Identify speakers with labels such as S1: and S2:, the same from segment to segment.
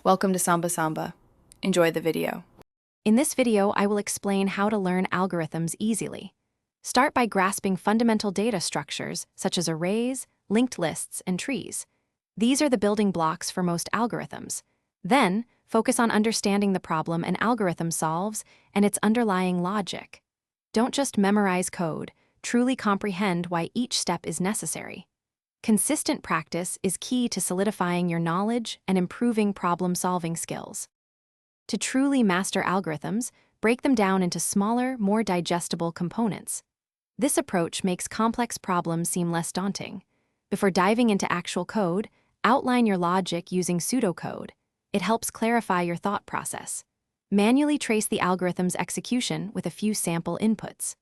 S1: Welcome to Samba Samba. Enjoy the video.
S2: In this video, I will explain how to learn algorithms easily. Start by grasping fundamental data structures such as arrays, linked lists, and trees. These are the building blocks for most algorithms. Then, focus on understanding the problem an algorithm solves and its underlying logic. Don't just memorize code, truly comprehend why each step is necessary. Consistent practice is key to solidifying your knowledge and improving problem-solving skills. To truly master algorithms, break them down into smaller, more digestible components. This approach makes complex problems seem less daunting. Before diving into actual code, outline your logic using pseudocode. It helps clarify your thought process. Manually trace the algorithm's execution with a few sample inputs.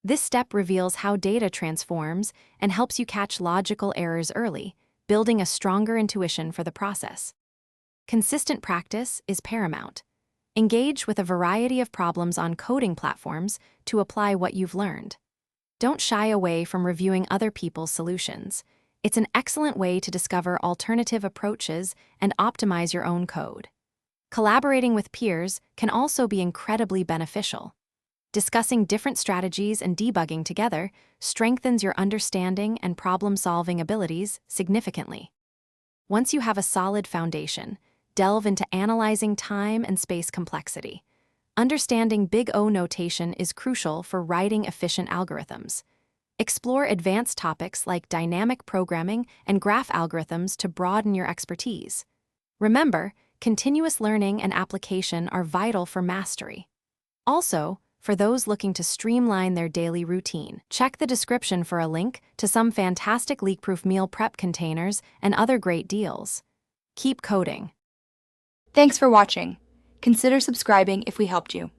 S2: This step reveals how data transforms and helps you catch logical errors early, building a stronger intuition for the process. Consistent practice is paramount. Engage with a variety of problems on coding platforms to apply what you've learned. Don't shy away from reviewing other people's solutions. It's an excellent way to discover alternative approaches and optimize your own code. Collaborating with peers can also be incredibly beneficial. Discussing different strategies and debugging together strengthens your understanding and problem-solving abilities significantly. Once you have a solid foundation, delve into analyzing time and space complexity. Understanding Big O notation is crucial for writing efficient algorithms. Explore advanced topics like dynamic programming and graph algorithms to broaden your expertise. Remember, continuous learning and application are vital for mastery. Also, for those looking to streamline their daily routine, check the description for a link to some fantastic leak-proof meal prep containers and other great deals. Keep coding.
S1: Thanks for watching. Consider subscribing if we helped you.